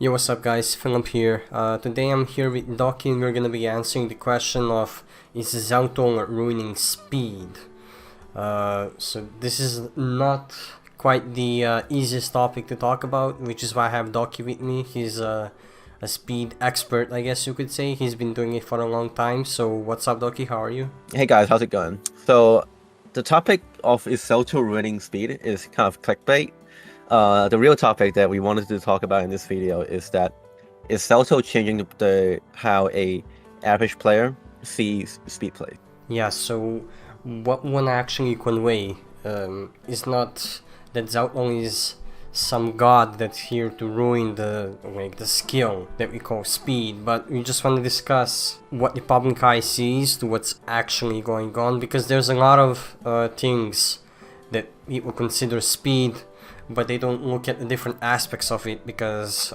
Yo, what's up guys, Philip here. Today I'm here with Doki and we're gonna be answering the question of is Zelton ruining speed? So this is not quite the easiest topic to talk about, which is why I have Doki with me. He's a speed expert, I guess you could say. He's been doing it for a long time. So what's up Doki, how are you? Hey guys, how's it going? So, the topic of is Zelton ruining speed is kind of clickbait. The real topic that we wanted to talk about in this video is that is Zelton changing the how a average player sees speed play. Yeah, so what one actually convey is not that Zelton is some god that's here to ruin the skill that we call speed, but we just want to discuss what the public eye sees to what's actually going on, because there's a lot of things that people consider speed, but they don't look at the different aspects of it, because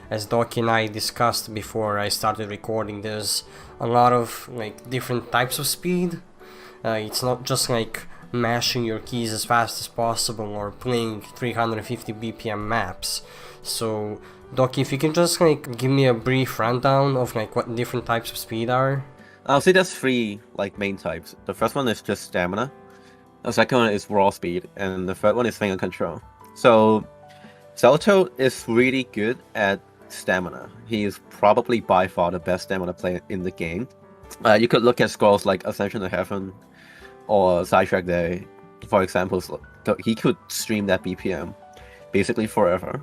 as Doki and I discussed before I started recording, there's a lot of different types of speed. It's not just like mashing your keys as fast as possible or playing 350 BPM maps. So Doki, if you can just give me a brief rundown of what different types of speed are. I'll say there's three main types. The first one is just stamina. The second one is raw speed, and the third one is finger control. So Zelton is really good at stamina. He is probably by far the best stamina player in the game. You could look at scrolls like Ascension to Heaven or Sidetrack Day, for example. He could stream that BPM basically forever.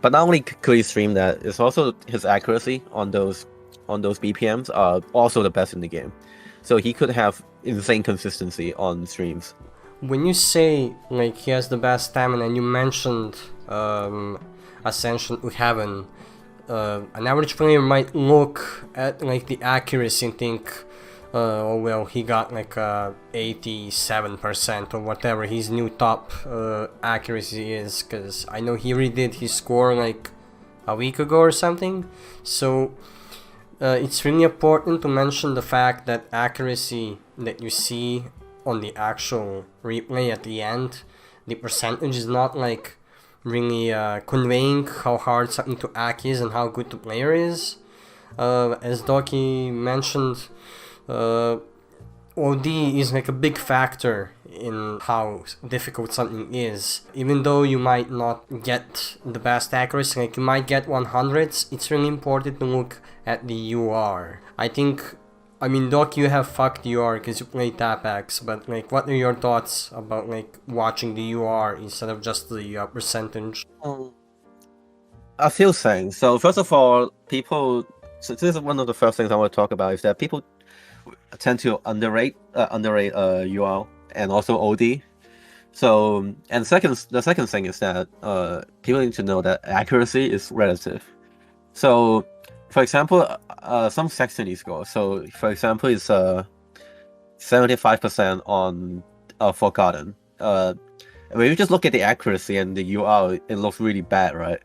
But not only could he stream that, it's also his accuracy on those BPMs are also the best in the game. So he could have insane consistency on streams. When you say he has the best stamina, and you mentioned Ascension to Heaven, an average player might look at the accuracy and think, oh well, he got 87% or whatever his new top accuracy is, because I know he redid his score a week ago or something. So it's really important to mention the fact that accuracy that you see on the actual replay at the end, the percentage is not really conveying how hard something to hack is and how good the player is. As Doki mentioned, OD is a big factor in how difficult something is. Even though you might not get the best accuracy, you might get 100s, it's really important to look at the UR. I mean, Doc, you have fucked UR because you play TapX, but what are your thoughts about watching the UR instead of just the percentage? A few things. So first of all, so this is one of the first things I want to talk about, is that people tend to underrate UR and also OD. So, and the second thing is that people need to know that accuracy is relative. So, for example, some Saxony scores. So, for example, it's 75% on Forgotten. When you just look at the accuracy and the UR, it looks really bad, right?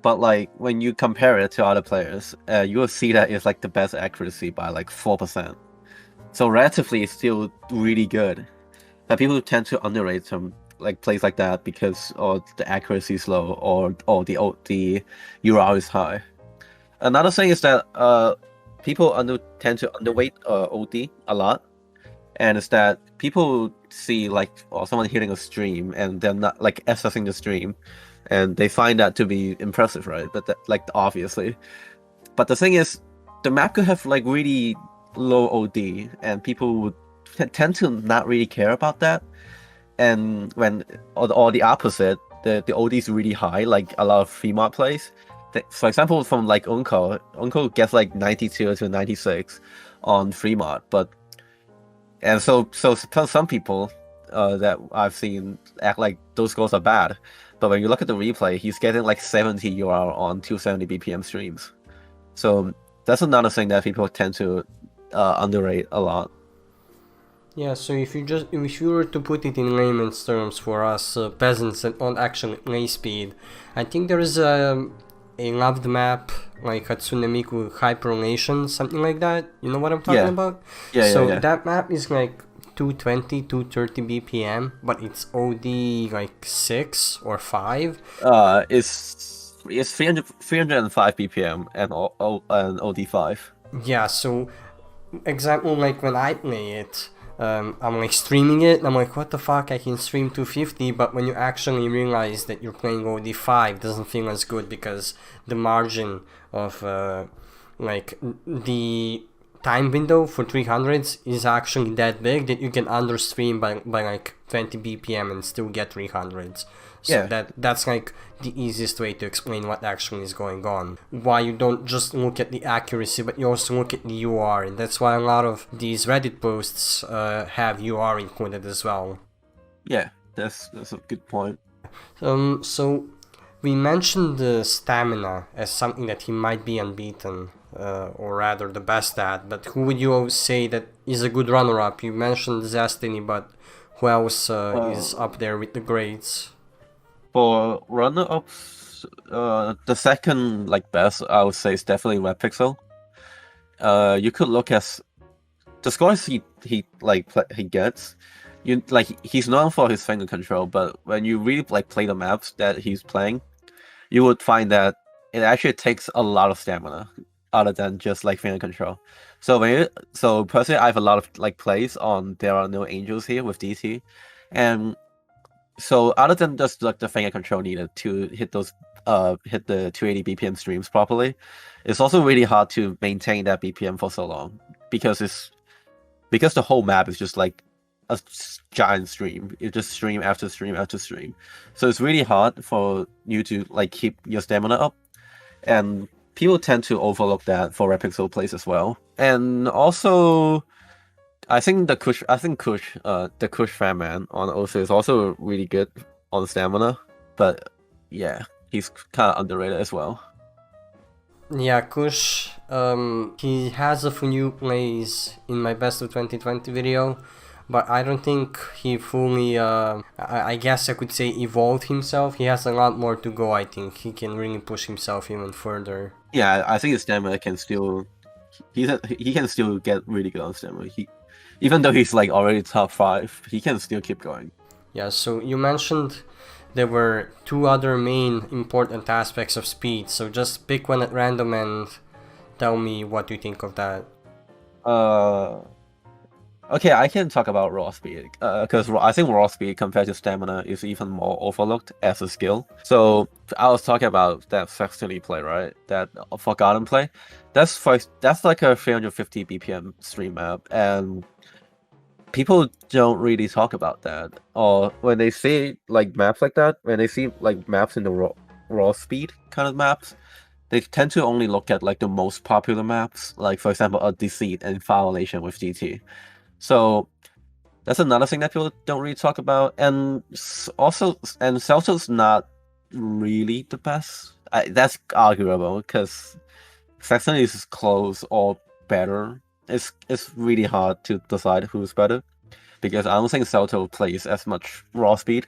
But when you compare it to other players, you will see that it's the best accuracy by 4%. So relatively, it's still really good. But people tend to underrate some plays like that because the accuracy is low or the UR is high. Another thing is that people tend to underweight OD a lot, and it's that people see someone hitting a stream and they're not assessing the stream, and they find that to be impressive, right? But obviously, but the thing is, the map could have really low OD, and people would tend to not really care about that. And when or the opposite, the OD is really high, like a lot of free mod plays. For example, from Uncle gets 92 to 96 on free mod, and so some people that I've seen act like those scores are bad, but when you look at the replay, he's getting 70 UR on 270 BPM streams. So that's another thing that people tend to underrate a lot. Yeah, so if you were to put it in layman's terms for us peasants that don't actually play speed, I think there is a loved map like Hatsune Miku Hyperlation, something like that. You know what I'm talking about? Yeah. That map is 220, 230 BPM, but it's OD 6 or 5. It's it's 305 BPM and OD5. Yeah, so example, like when I play it, I'm like streaming it, and I'm like, what the fuck, I can stream 250, but when you actually realize that you're playing OD5, it doesn't feel as good because the margin of like the time window for 300s is actually that big that you can understream by like 20 BPM and still get 300s. So Yeah. that's like the easiest way to explain what actually is going on. Why you don't just look at the accuracy, but you also look at the UR, and that's why a lot of these Reddit posts have UR included as well. Yeah, that's a good point. So we mentioned the stamina as something that he might be unbeaten, or rather the best at. But who would you say that is a good runner-up? You mentioned Zestiny, but who else is up there with the grades? For runner-ups, the second like best I would say is definitely Red Pixel. You could look at the scores he gets. You like he's known for his finger control, but when you really like play the maps that he's playing, you would find that it actually takes a lot of stamina other than just like finger control. So personally, I have a lot of like plays on There Are No Angels Here with DT, and so other than just like the finger control needed to hit those hit the 280 BPM streams properly, it's also really hard to maintain that BPM for so long because the whole map is just like a giant stream. You just stream after stream after stream. So it's really hard for you to like keep your stamina up. And people tend to overlook that for Red Pixel plays as well. And also I think the Kush Fan Man on Osu is also really good on stamina, but yeah, he's kind of underrated as well. Yeah, Kush, he has a few plays in my best of 2020 video, but I don't think he fully, I guess I could say evolved himself. He has a lot more to go, I think. He can really push himself even further. Yeah, I think his stamina can still, he can still get really good on stamina. Even though he's like already top 5, he can still keep going. Yeah, so you mentioned there were 2 other main important aspects of speed, so just pick one at random and tell me what you think of that. Okay, I can talk about raw speed, because I think raw speed compared to stamina is even more overlooked as a skill. So I was talking about that Saxony play, right? That Forgotten play. That's like a 350 BPM stream map, and people don't really talk about that. Or when they see like maps like that, when they see like maps in the raw speed kind of maps, they tend to only look at like the most popular maps, like for example, a Deceit and Violation with GT. So that's another thing that people don't really talk about. And also, and Zelton's not really the best. That's arguable because Saxony is close or better. It's really hard to decide who's better because I don't think Zelton plays as much raw speed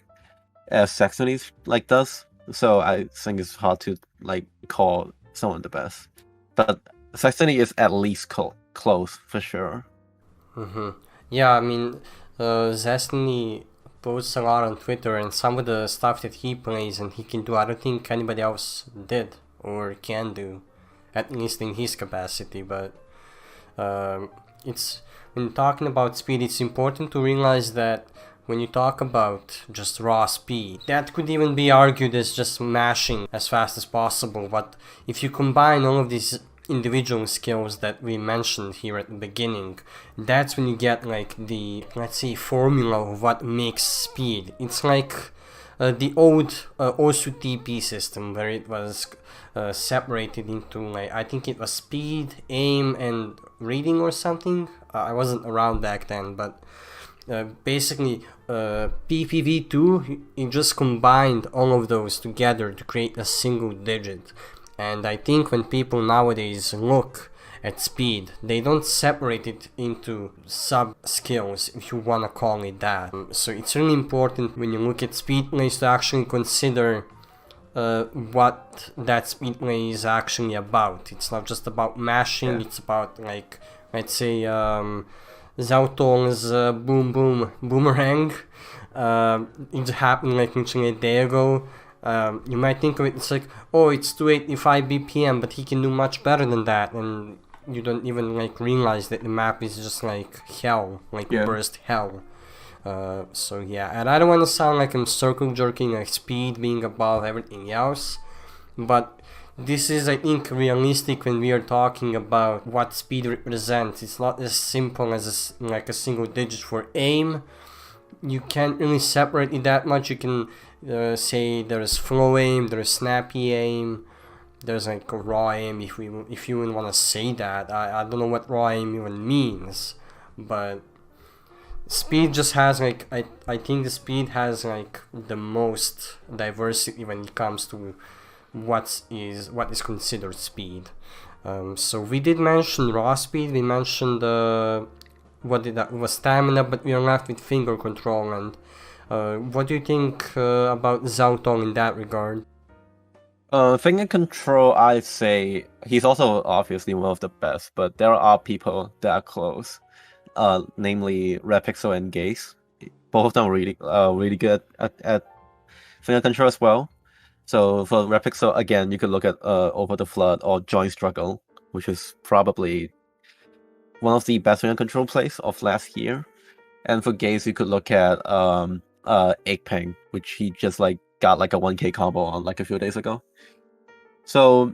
as Saxony like does. So I think it's hard to like call someone the best. But Saxony is at least close for sure. Yeah, I mean, Zestny posts a lot on Twitter, and some of the stuff that he plays and he can do, I don't think anybody else did or can do, at least in his capacity. But it's when talking about speed, it's important to realize that when you talk about just raw speed, that could even be argued as just mashing as fast as possible. But if you combine all of these individual skills that we mentioned here at the beginning, that's when you get like the, let's say, formula of what makes speed. It's like the old Osu TP system where it was separated into like, I think it was speed, aim, and reading or something. I wasn't around back then, but basically PPV2, it just combined all of those together to create a single digit. And I think when people nowadays look at speed, they don't separate it into sub-skills, if you want to call it that. So it's really important when you look at speed plays to actually consider what that speed play is actually about. It's not just about mashing, it's about, like, let's say, Zelton's Boom Boom Boomerang. It happened like literally a day ago. You might think of it, it's like, oh, it's 285 BPM, but he can do much better than that, and you don't even like realize that the map is just like hell, like burst hell. So yeah, and I don't want to sound like I'm circle jerking, like speed being above everything else, but this is, I think, realistic when we are talking about what speed represents. It's not as simple as like a single digit for aim. You can't really separate it that much. You can say there's flow aim, there's snappy aim, there's like a raw aim, if you even want to say that. I don't know what raw aim even means, but speed just has like, I think the speed has like the most diversity when it comes to what is considered speed. So we did mention raw speed, we mentioned was stamina, but we are left with finger control. And what do you think about Zelton in that regard? Finger control, I'd say he's also obviously one of the best, but there are people that are close. Namely Repixel and Gaze. Both of them are really good at finger control as well. So for Repixel, again, you could look at Over the Flood or Joint Struggle, which is probably one of the best finger control plays of last year. And for Gaze, you could look at Egg Pang, which he just like got like a 1K combo on like a few days ago. So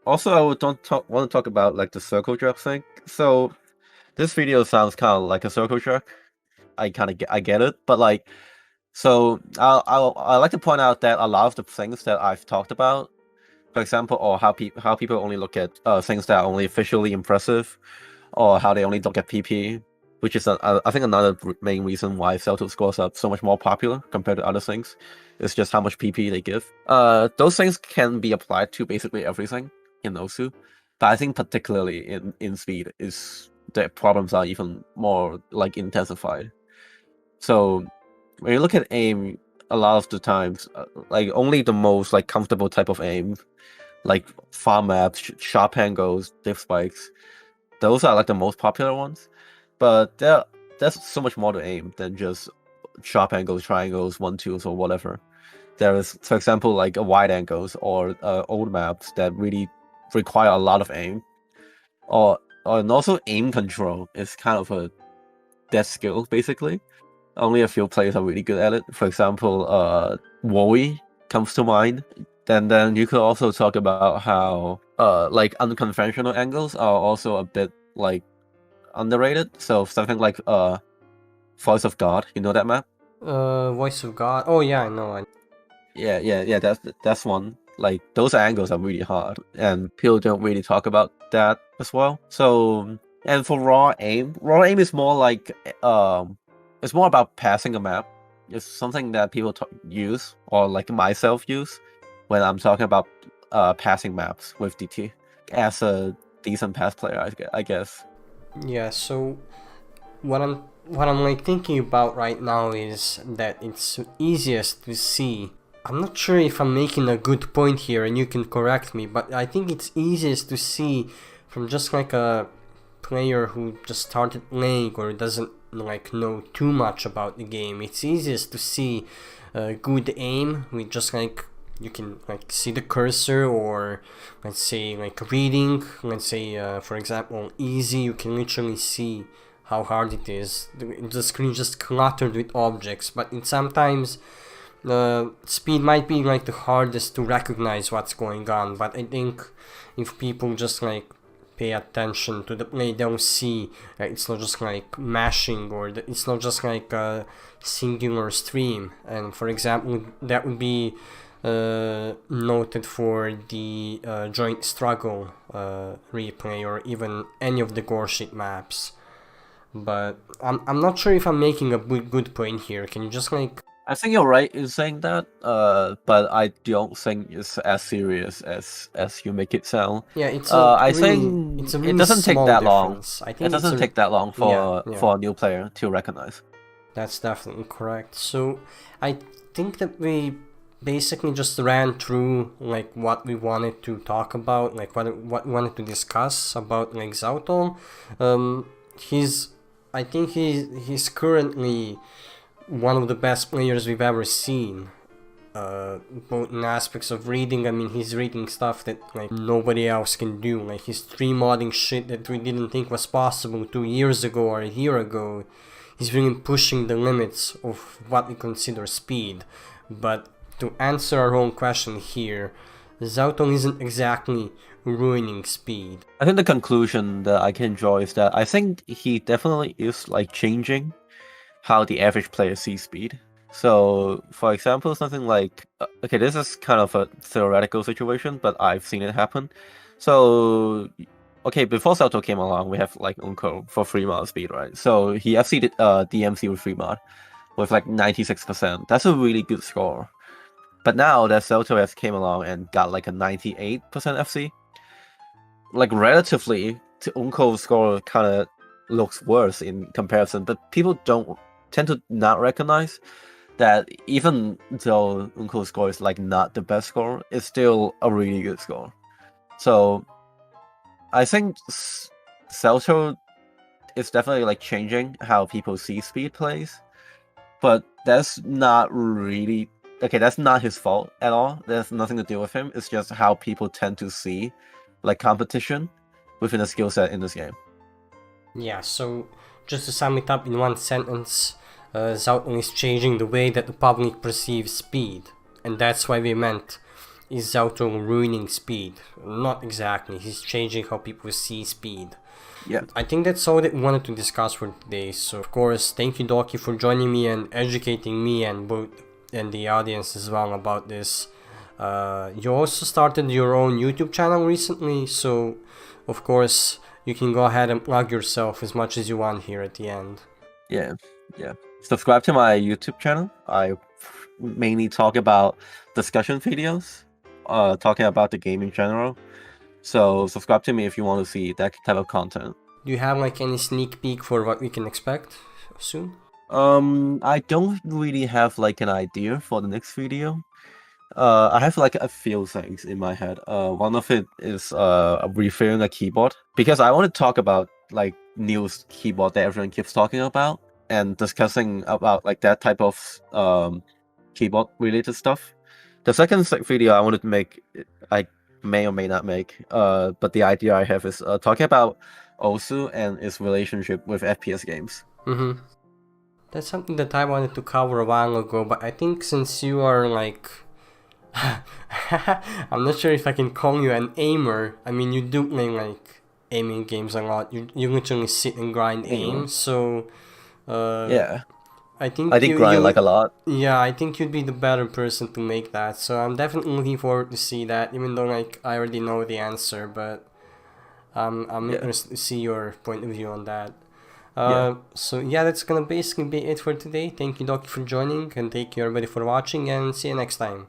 also I want to talk about like the circle jerk thing. So this video sounds kind of like a circle jerk. I get it, but like, so I like to point out that a lot of the things that I've talked about, for example, or how people only look at things that are only visually impressive, or how they only look at PP, which is I think another main reason why Zelton scores are so much more popular compared to other things, is just how much PP they give. Those things can be applied to basically everything in Osu, but I think particularly in speed is the problems are even more like intensified. So when you look at aim, a lot of the times, like only the most like comfortable type of aim, like farm maps, sharp angles, diff spikes, those are like the most popular ones. But there's so much more to aim than just sharp angles, triangles, 1-2s, or whatever. There is, for example, like a wide angles or old maps that really require a lot of aim, and also aim control is kind of a dead skill basically. Only a few players are really good at it. For example, Wowie comes to mind. Then you could also talk about how like unconventional angles are also a bit like underrated. So something like Voice of God, you know that map? Voice of God. Oh yeah, I know. Yeah. That's one. Like those angles are really hard, and people don't really talk about that as well. So, and for raw aim is more like it's more about passing a map. It's something that people use, or like myself use, when I'm talking about passing maps with DT as a decent pass player, I guess. Yeah. So what I'm like thinking about right now is that it's easiest to see. I'm not sure if I'm making a good point here, and you can correct me, but I think it's easiest to see from just like a player who just started playing or doesn't like know too much about the game. It's easiest to see good aim with just like, you can like see the cursor, or let's say like reading, let's say for example easy, you can literally see how hard it is. The screen just cluttered with objects, but it sometimes speed might be like the hardest to recognize what's going on. But I think if people just like pay attention to the play, they'll see it's not just like mashing, or it's not just like a singular stream. And for example, that would be noted for the joint struggle replay, or even any of the gore shit maps. But I'm not sure if I'm making a good point here. Can you just like... I think you're right in saying that, but I don't think it's as serious as you make it sound. Yeah, it's I think it's a really it doesn't take that difference. long. I think it doesn't take that long for yeah. for a new player to recognize. That's definitely correct. So I think that we basically just ran through like what we wanted to talk about, like what we wanted to discuss about like Zelton. I think he's currently one of the best players we've ever seen. both in aspects of reading. I mean, he's reading stuff that like nobody else can do. Like he's 3-modding shit that we didn't think was possible 2 years ago or a year ago. He's really pushing the limits of what we consider speed. But to answer our own question here, Zelton isn't exactly ruining speed. I think the conclusion that I can draw is that I think he definitely is like changing how the average player sees speed. So, for example, something like, okay, this is kind of a theoretical situation, but I've seen it happen. So, okay, before Zelton came along, we have like Unko for 3-mod speed, right? So he FC'd DMC with 3-mod with like 96%. That's a really good score. But now that Zelton has came along and got like a 98% FC, like relatively to Unko's score kind of looks worse in comparison, but people don't tend to not recognize that even though Unko's score is like not the best score, it's still a really good score. So I think Zelton is definitely like changing how people see speed plays, but that's not really okay. That's not his fault at all. There's nothing to do with him. It's just how people tend to see like competition within a skill set in this game. Yeah, so just to sum it up in one sentence, Zelton is changing the way that the public perceives speed, and that's why we meant, is Zelton ruining speed? Not exactly, he's changing how people see speed. Yeah. I think that's all that we wanted to discuss for today, so of course, thank you Doki for joining me and educating me and the audience as well about this. You also started your own YouTube channel recently, so of course, you can go ahead and plug yourself as much as you want here at the end. Yeah. Subscribe to my YouTube channel. I mainly talk about discussion videos, talking about the game in general. So subscribe to me if you want to see that type of content. Do you have like any sneak peek for what we can expect soon? I don't really have like an idea for the next video. I have like a few things in my head. One of it is refilling a keyboard, because I want to talk about like new keyboard that everyone keeps talking about and discussing about like that type of keyboard related stuff. The second video I wanted to make, I may or may not make, but the idea I have is talking about Osu and its relationship with FPS games. That's something that I wanted to cover a while ago, but I think since you are like I'm not sure if I can call you an aimer. I mean, you do play like aiming games a lot. You literally sit and grind aim. So yeah, I think I did grind like a lot. Yeah, I think you'd be the better person to make that. So I'm definitely looking forward to see that. Even though like I already know the answer, but I'm interested to see your point of view on that. So yeah, that's gonna basically be it for today. Thank you, Doki, for joining, and thank you everybody for watching, and see you next time.